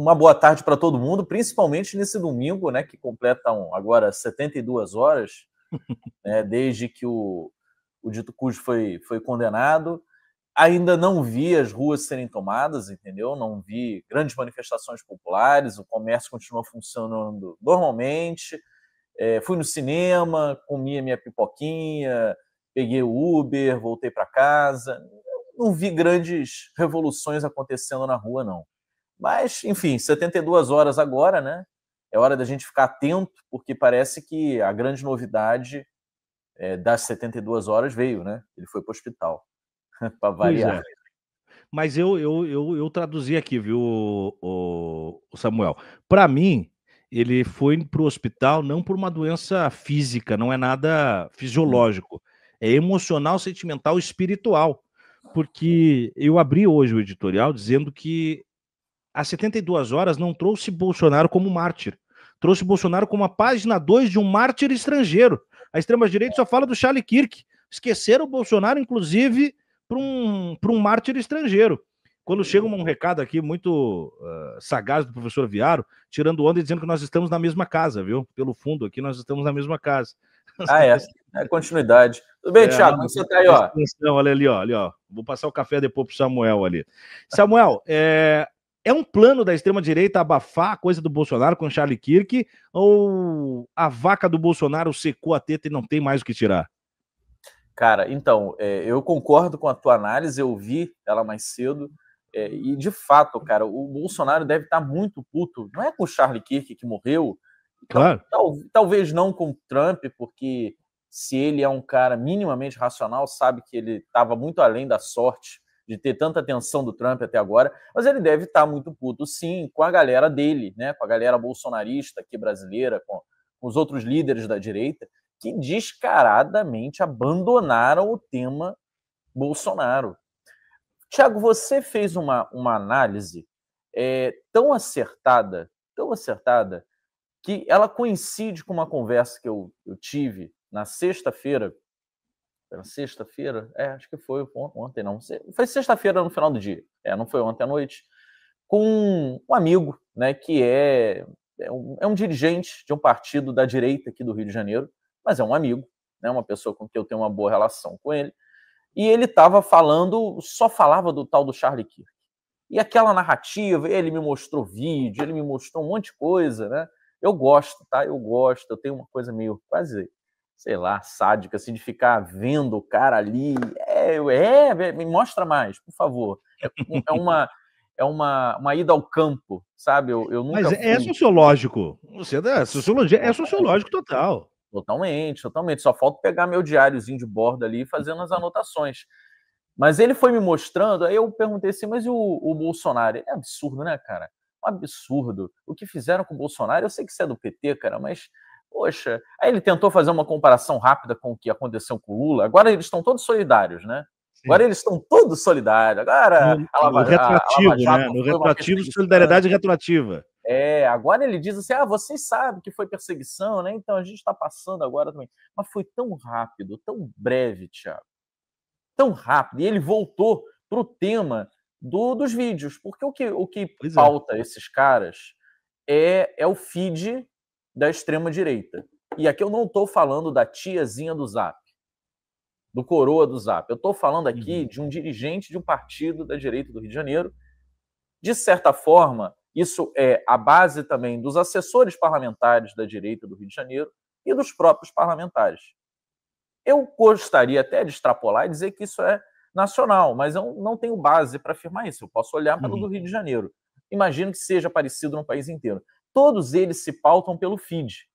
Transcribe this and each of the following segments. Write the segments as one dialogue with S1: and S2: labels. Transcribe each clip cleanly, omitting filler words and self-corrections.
S1: uma boa tarde para todo mundo, principalmente nesse domingo, né, que completam agora 72 horas, né, desde que o dito cujo foi condenado. Ainda não vi as ruas serem tomadas, entendeu? Não vi grandes manifestações populares, o comércio continua funcionando normalmente. Fui no cinema, comi a minha pipoquinha, peguei o Uber, voltei para casa. Não vi grandes revoluções acontecendo na rua, não. Mas, enfim, 72 horas agora, né? É hora da gente ficar atento, porque parece que a grande novidade das 72 horas veio, né? Ele foi para o hospital, para variar.
S2: Pois é. Mas eu traduzi aqui, viu, o Samuel. Para mim, ele foi para o hospital não por uma doença física, não é nada fisiológico. É emocional, sentimental, espiritual. Porque eu abri hoje o editorial dizendo que as 72 horas não trouxe Bolsonaro como mártir. Trouxe Bolsonaro como a página 2 de um mártir estrangeiro. A extrema-direita só fala do Charlie Kirk. Esqueceram o Bolsonaro, inclusive, para um mártir estrangeiro. Quando chega um recado aqui muito sagaz do professor Viaro, tirando onda e dizendo que nós estamos na mesma casa, viu? Pelo fundo aqui, nós estamos na mesma casa.
S1: É continuidade. Tudo bem, Thiago? Você está aí, ó.
S2: Olha ali, ó, ali, ó. Vou passar o café depois pro Samuel ali. Samuel, é um plano da extrema-direita abafar a coisa do Bolsonaro com Charlie Kirk, ou a vaca do Bolsonaro secou a teta e não tem mais o que tirar?
S1: Cara, então, eu concordo com a tua análise, eu vi ela mais cedo, e de fato, cara, o Bolsonaro deve estar muito puto, não é com o Charlie Kirk que morreu,
S2: Claro.
S1: talvez não com o Trump, porque se ele é um cara minimamente racional, sabe que ele estava muito além da sorte de ter tanta atenção do Trump até agora, mas ele deve estar muito puto, sim, com a galera dele, né, com a galera bolsonarista aqui brasileira, com os outros líderes da direita, que descaradamente abandonaram o tema Bolsonaro. Tiago, você fez uma análise tão acertada, que ela coincide com uma conversa que eu tive na sexta-feira. Sexta-feira? Acho que foi ontem, não. Foi sexta-feira no final do dia. Não foi ontem à noite. Com um amigo, né, que é um dirigente de um partido da direita aqui do Rio de Janeiro, mas é um amigo, né, uma pessoa com quem eu tenho uma boa relação com ele. E ele estava falando, só falava do tal do Charlie Kirk. E aquela narrativa, ele me mostrou vídeo, ele me mostrou um monte de coisa, né? Eu gosto, tá? Eu gosto, eu tenho uma coisa meio quase, sei lá, sádica, assim, de ficar vendo o cara ali. Me mostra mais, por favor. É uma ida ao campo, sabe? Eu nunca
S2: Mas é
S1: fui.
S2: sociológico. Você é da sociologia, é sociológico total.
S1: Totalmente, totalmente. Só falta pegar meu diáriozinho de bordo ali e fazendo as anotações. Mas ele foi me mostrando, aí eu perguntei assim, mas e o Bolsonaro? É absurdo, né, cara? Um absurdo. O que fizeram com o Bolsonaro, eu sei que você é do PT, cara, mas, poxa. Aí ele tentou fazer uma comparação rápida com o que aconteceu com o Lula. Agora eles estão todos solidários, né?
S2: Sim.
S1: Agora eles estão todos solidários. Agora
S2: a Lava
S1: Jato
S2: né? No
S1: foi uma
S2: retroativo,
S1: perseguição.
S2: solidariedade retroativa.
S1: Agora ele diz assim, vocês sabem que foi perseguição, né? Então a gente está passando agora também. Mas foi tão rápido, tão breve, Thiago. Tão rápido. E ele voltou para o tema dos vídeos. Porque o que pauta esses caras é o feed da extrema-direita. E aqui eu não estou falando da tiazinha do Zap, do coroa do Zap. Eu estou falando aqui de um dirigente de um partido da direita do Rio de Janeiro. De certa forma, isso é a base também dos assessores parlamentares da direita do Rio de Janeiro e dos próprios parlamentares. Eu gostaria até de extrapolar e dizer que isso é nacional, mas eu não tenho base para afirmar isso. Eu posso olhar para o do Rio de Janeiro. Imagino que seja parecido no país inteiro. Todos eles se pautam pelo feed.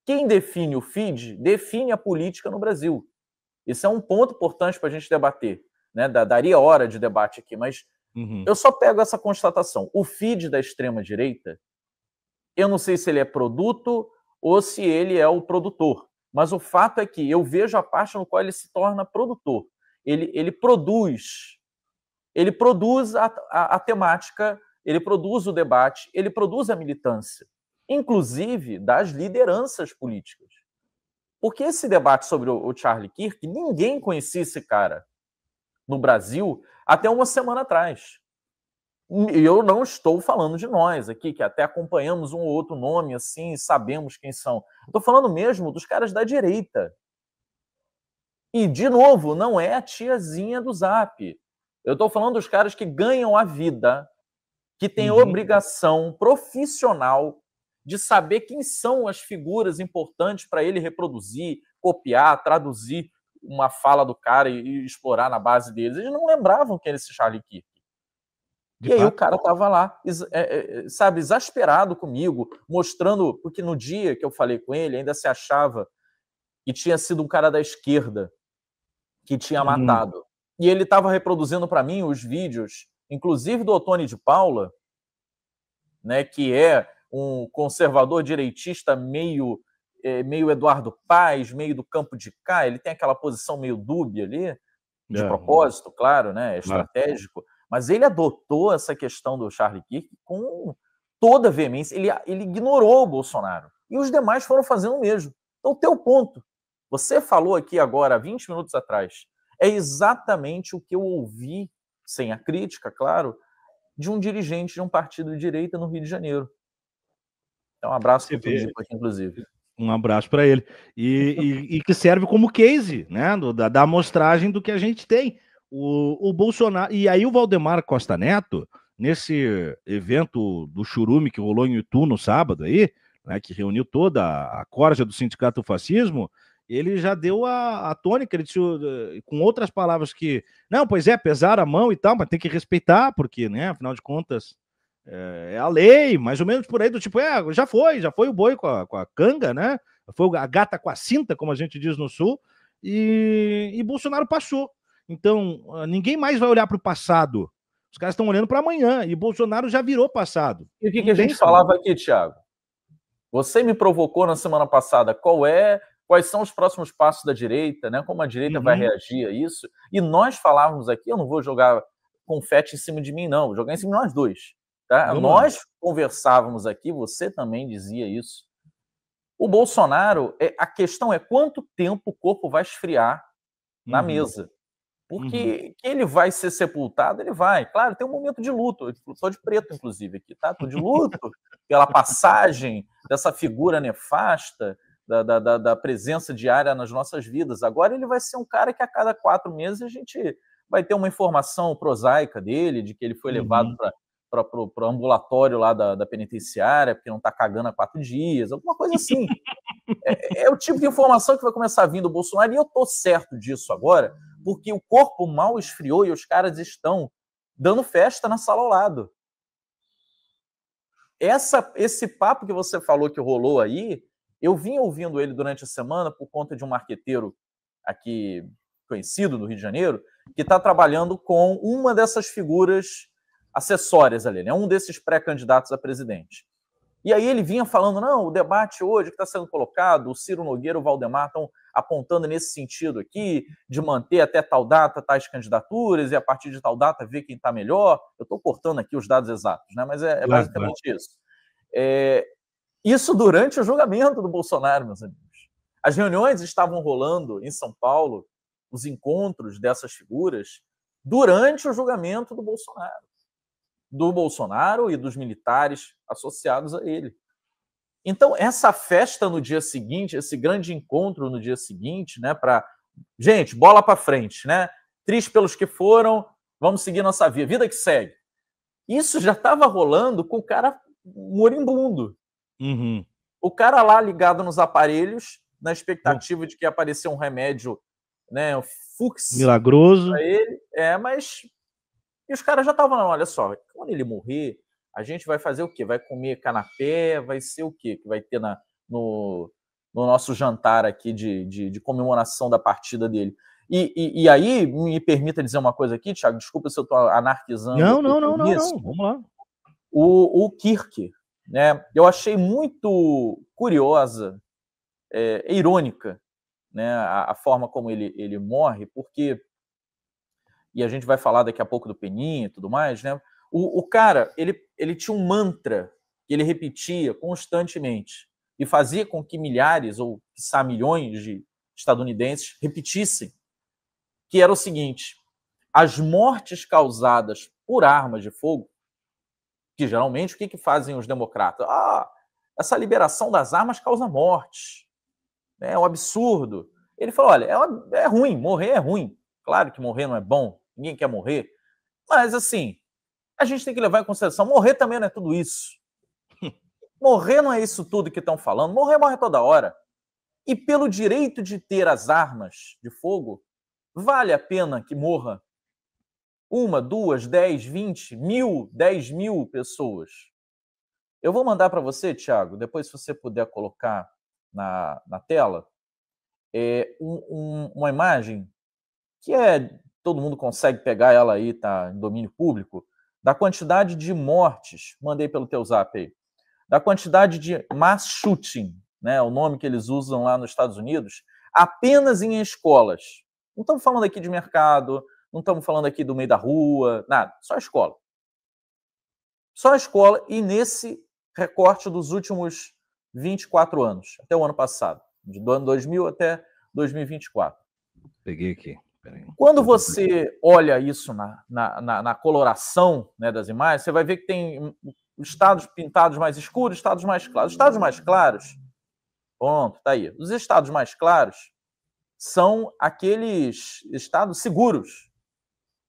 S1: Quem define o feed define a política no Brasil. Isso é um ponto importante para a gente debater, né? Daria hora de debate aqui, mas eu só pego essa constatação. O feed da extrema-direita, eu não sei se ele é produto ou se ele é o produtor. Mas o fato é que eu vejo a parte no qual ele se torna produtor. Ele produz a temática, ele produz o debate, ele produz a militância, inclusive das lideranças políticas. Porque esse debate sobre o Charlie Kirk, ninguém conhecia esse cara no Brasil até uma semana atrás. E eu não estou falando de nós aqui, que até acompanhamos um ou outro nome assim e sabemos quem são. Estou falando mesmo dos caras da direita. E, de novo, não é a tiazinha do Zap. Eu estou falando dos caras que ganham a vida, que têm obrigação profissional de saber quem são as figuras importantes para ele reproduzir, copiar, traduzir uma fala do cara e explorar na base deles. Eles não lembravam quem era esse Charlie Kirk. E aí o cara estava lá, sabe, exasperado comigo, mostrando, porque no dia que eu falei com ele, ainda se achava que tinha sido um cara da esquerda que tinha matado. E ele estava reproduzindo para mim os vídeos, inclusive do Ottoni de Paula, né, que é um conservador direitista meio Eduardo Paes, meio do campo de cá. Ele tem aquela posição meio dúbia ali, de propósito, claro, né, estratégico. Mas ele adotou essa questão do Charlie Kirk com toda a veemência. Ele ignorou o Bolsonaro. E os demais foram fazendo o mesmo. Então, o teu ponto, você falou aqui agora, 20 minutos atrás, é exatamente o que eu ouvi, sem a crítica, claro, de um dirigente de um partido de direita no Rio de Janeiro. Então, um abraço para o Tudipo aqui, inclusive.
S2: Um abraço para ele. E que serve como case, né, da amostragem do que a gente tem. O Bolsonaro. E aí o Valdemar Costa Neto, nesse evento do Churume que rolou em Itu no sábado aí, né, que reuniu toda a corja do Sindicato do Fascismo, ele já deu a tônica, ele disse, com outras palavras que, não, pois é, pesar a mão e tal, mas tem que respeitar, porque, né, afinal de contas, é a lei, mais ou menos por aí, do tipo, já foi o boi com a canga, né, foi a gata com a cinta, como a gente diz no Sul, e Bolsonaro passou. Então, ninguém mais vai olhar para o passado. Os caras estão olhando para amanhã, e Bolsonaro já virou passado.
S1: E o que a gente falava aqui, Thiago? Você me provocou na semana passada quais são os próximos passos da direita, né? Como a direita vai reagir a isso. E nós falávamos aqui, eu não vou jogar confete em cima de mim, não, vou jogar em cima de nós dois. Tá? Nós conversávamos aqui, você também dizia isso. O Bolsonaro, a questão é quanto tempo o corpo vai esfriar na mesa. Porque que ele vai ser sepultado, ele vai. Claro, tem um momento de luto. Eu estou de preto, inclusive, aqui, tá? Estou de luto pela passagem dessa figura nefasta da presença diária nas nossas vidas. Agora ele vai ser um cara que a cada 4 meses a gente vai ter uma informação prosaica dele, de que ele foi levado para o ambulatório lá da penitenciária, porque não está cagando há 4 dias, alguma coisa assim. É o tipo de informação que vai começar a vir do Bolsonaro, e eu estou certo disso agora, porque o corpo mal esfriou e os caras estão dando festa na sala ao lado. Esse papo que você falou que rolou aí, eu vim ouvindo ele durante a semana por conta de um marqueteiro aqui conhecido do Rio de Janeiro, que está trabalhando com uma dessas figuras acessórias ali, né? Um desses pré-candidatos a presidente. E aí ele vinha falando, não, o debate hoje que está sendo colocado, o Ciro Nogueira e o Valdemar estão apontando nesse sentido aqui, de manter até tal data tais candidaturas e a partir de tal data ver quem está melhor. Eu estou cortando aqui os dados exatos, né? Mas é basicamente isso. Isso durante o julgamento do Bolsonaro, meus amigos. As reuniões estavam rolando em São Paulo, os encontros dessas figuras, durante o julgamento do Bolsonaro e dos militares associados a ele. Então, essa festa no dia seguinte, esse grande encontro no dia seguinte, né, para gente, bola para frente, né? Triste pelos que foram, vamos seguir nossa vida que segue. Isso já estava rolando com o cara moribundo. O cara lá ligado nos aparelhos, na expectativa de que aparecer um remédio, né, um fux
S2: milagroso
S1: para ele, mas e os caras já estavam, olha só, quando ele morrer, a gente vai fazer o quê? Vai comer canapé? Vai ser o quê que vai ter no nosso jantar aqui de comemoração da partida dele? E aí, me permita dizer uma coisa aqui, Thiago, desculpa se eu estou anarquizando.
S2: Não, vamos lá.
S1: O Kirk, né? Eu achei muito curiosa, irônica, né? A forma como ele morre, porque, e a gente vai falar daqui a pouco do Peninha e tudo mais, né? O cara, ele tinha um mantra que ele repetia constantemente e fazia com que milhares ou, quiçá, milhões de estadunidenses repetissem, que era o seguinte: as mortes causadas por armas de fogo Que geralmente o que fazem os democratas? Essa liberação das armas causa morte. É um absurdo. Ele falou, olha, é ruim, morrer é ruim. Claro que morrer não é bom, ninguém quer morrer. Mas, assim, a gente tem que levar em consideração, morrer também não é tudo isso. Morrer não é isso tudo que estão falando. Morre toda hora. E pelo direito de ter as armas de fogo, vale a pena que morra 1, 2, 10, 20, 1000, 10.000 pessoas. Eu vou mandar para você, Thiago, depois se você puder colocar na tela, uma imagem que todo mundo consegue pegar ela aí, tá em domínio público, da quantidade de mortes, mandei pelo teu zap aí, da quantidade de mass shooting, né, o nome que eles usam lá nos Estados Unidos, apenas em escolas. Não estamos falando aqui de mercado, não estamos falando aqui do meio da rua, nada, só escola. Só escola, e nesse recorte dos últimos 24 anos, até o ano passado, do ano 2000 até 2024.
S2: Peguei aqui.
S1: Quando você olha isso na coloração, né, das imagens, você vai ver que tem estados pintados mais escuros, estados mais claros. Os estados mais claros, pronto, tá aí. Os estados mais claros são aqueles estados seguros.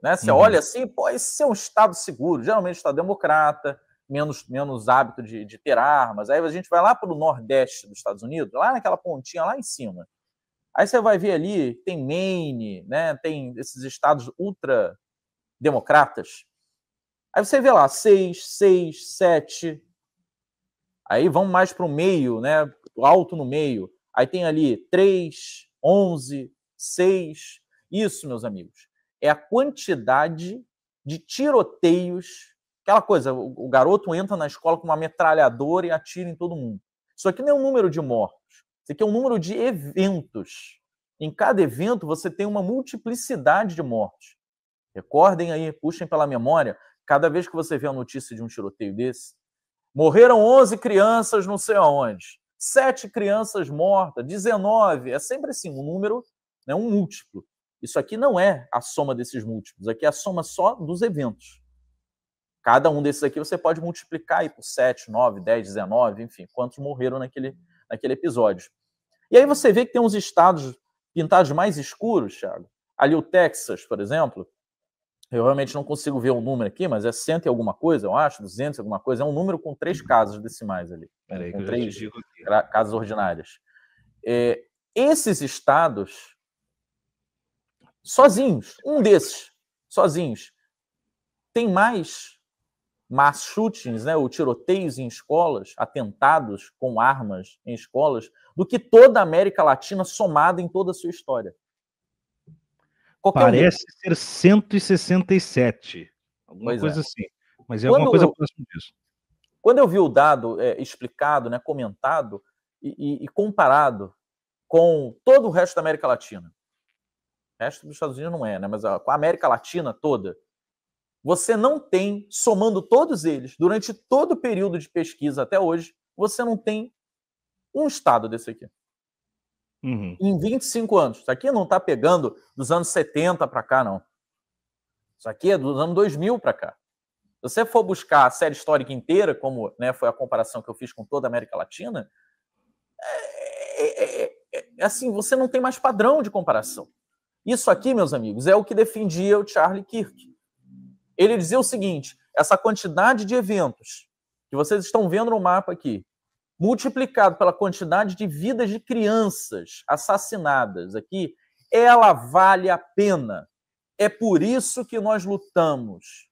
S1: Né? Você olha assim, pô, esse é um estado seguro. Geralmente estado democrata, menos hábito de ter armas. Aí a gente vai lá para o nordeste dos Estados Unidos, lá naquela pontinha lá em cima. Aí você vai ver ali, tem Maine, né? Tem esses estados ultra democratas. Aí você vê lá 6, 6, 7. Aí vamos mais para o meio, né? Alto no meio. Aí tem ali 3, 11, 6. Isso, meus amigos, é a quantidade de tiroteios. Aquela coisa, o garoto entra na escola com uma metralhadora e atira em todo mundo. Isso aqui não é um número de mortos. Isso aqui é um número de eventos. Em cada evento, você tem uma multiplicidade de mortes. Recordem aí, puxem pela memória, cada vez que você vê a notícia de um tiroteio desse, morreram 11 crianças não sei aonde, 7 crianças mortas, 19, é sempre assim, um número, né, um múltiplo. Isso aqui não é a soma desses múltiplos, aqui é a soma só dos eventos. Cada um desses aqui você pode multiplicar aí por 7, 9, 10, 19, enfim, quantos morreram naquele episódio. E aí você vê que tem uns estados pintados mais escuros, Thiago. Ali o Texas, por exemplo, eu realmente não consigo ver o número aqui, mas é 100 e alguma coisa, eu acho, 200 e alguma coisa. É um número com 3 casas decimais ali.
S2: Peraí,
S1: com 3 casas ordinárias. Esses estados, sozinhos, um desses, sozinhos, tem mais mass shootings, né, ou tiroteios em escolas, atentados com armas em escolas, do que toda a América Latina somada em toda a sua história.
S2: Parece ser 167, alguma coisa assim, mas é alguma coisa próxima disso.
S1: Quando eu vi o dado explicado, né, comentado e comparado com todo o resto da América Latina, o resto dos Estados Unidos não é, né, mas com a América Latina toda, você não tem, somando todos eles, durante todo o período de pesquisa até hoje, você não tem um estado desse aqui. Em 25 anos. Isso aqui não está pegando dos anos 70 para cá, não. Isso aqui é dos anos 2000 para cá. Se você for buscar a série histórica inteira, como, né, foi a comparação que eu fiz com toda a América Latina, assim, você não tem mais padrão de comparação. Isso aqui, meus amigos, é o que defendia o Charlie Kirk. Ele dizia o seguinte, essa quantidade de eventos que vocês estão vendo no mapa aqui, multiplicado pela quantidade de vidas de crianças assassinadas aqui, ela vale a pena. É por isso que nós lutamos.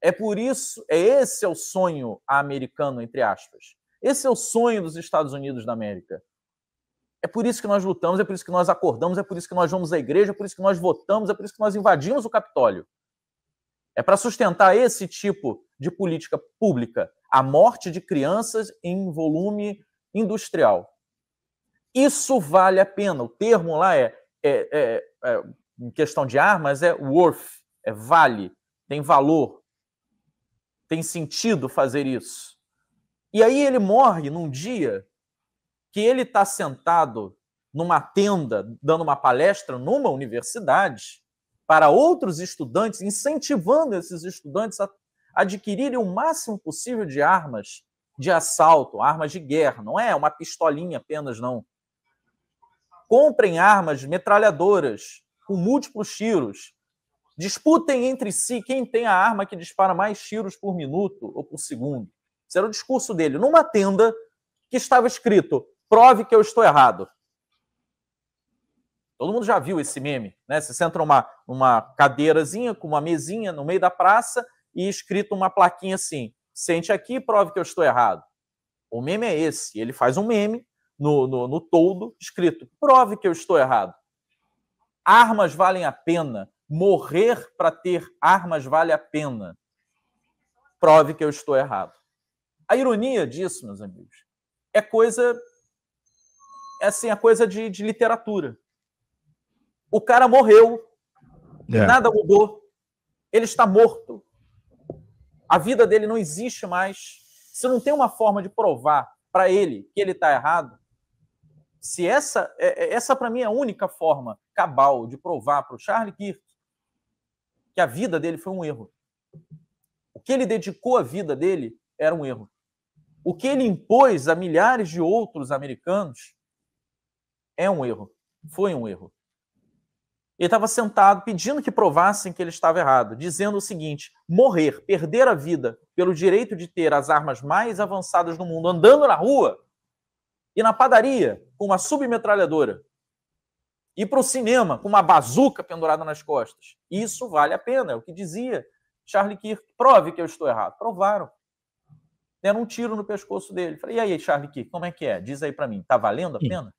S1: É por isso, esse é o sonho americano, entre aspas. Esse é o sonho dos Estados Unidos da América. É por isso que nós lutamos, é por isso que nós acordamos, é por isso que nós vamos à igreja, é por isso que nós votamos, é por isso que nós invadimos o Capitólio. É para sustentar esse tipo de política pública, a morte de crianças em volume industrial. Isso vale a pena. O termo lá em questão de armas, é worth, é vale, tem valor, tem sentido fazer isso. E aí ele morre num dia que ele está sentado numa tenda, dando uma palestra numa universidade, para outros estudantes, incentivando esses estudantes adquirirem o máximo possível de armas de assalto, armas de guerra. Não é uma pistolinha apenas, não. Comprem armas metralhadoras com múltiplos tiros. Disputem entre si quem tem a arma que dispara mais tiros por minuto ou por segundo. Esse era o discurso dele, numa tenda que estava escrito: prove que eu estou errado. Todo mundo já viu esse meme, né? Você senta numa cadeirazinha com uma mesinha no meio da praça e escrito uma plaquinha assim: sente aqui, prove que eu estou errado. O meme é esse. Ele faz um meme no toldo escrito: prove que eu estou errado. Armas valem a pena. Morrer para ter armas vale a pena. Prove que eu estou errado. A ironia disso, meus amigos, é coisa de literatura. O cara morreu, nada mudou, ele está morto, a vida dele não existe mais. Se não tem uma forma de provar para ele que ele está errado, se essa para mim é a única forma cabal de provar para o Charlie Kirk que a vida dele foi um erro. O que ele dedicou à vida dele era um erro. O que ele impôs a milhares de outros americanos é um erro. Foi um erro. Ele estava sentado pedindo que provassem que ele estava errado, dizendo o seguinte: morrer, perder a vida pelo direito de ter as armas mais avançadas do mundo, andando na rua e na padaria com uma submetralhadora, ir para o cinema com uma bazuca pendurada nas costas. Isso vale a pena, é o que dizia Charlie Kirk. Prove que eu estou errado. Provaram. Deram um tiro no pescoço dele. Falei: e aí, Charlie Kirk, como é que é? Diz aí para mim, tá valendo a pena?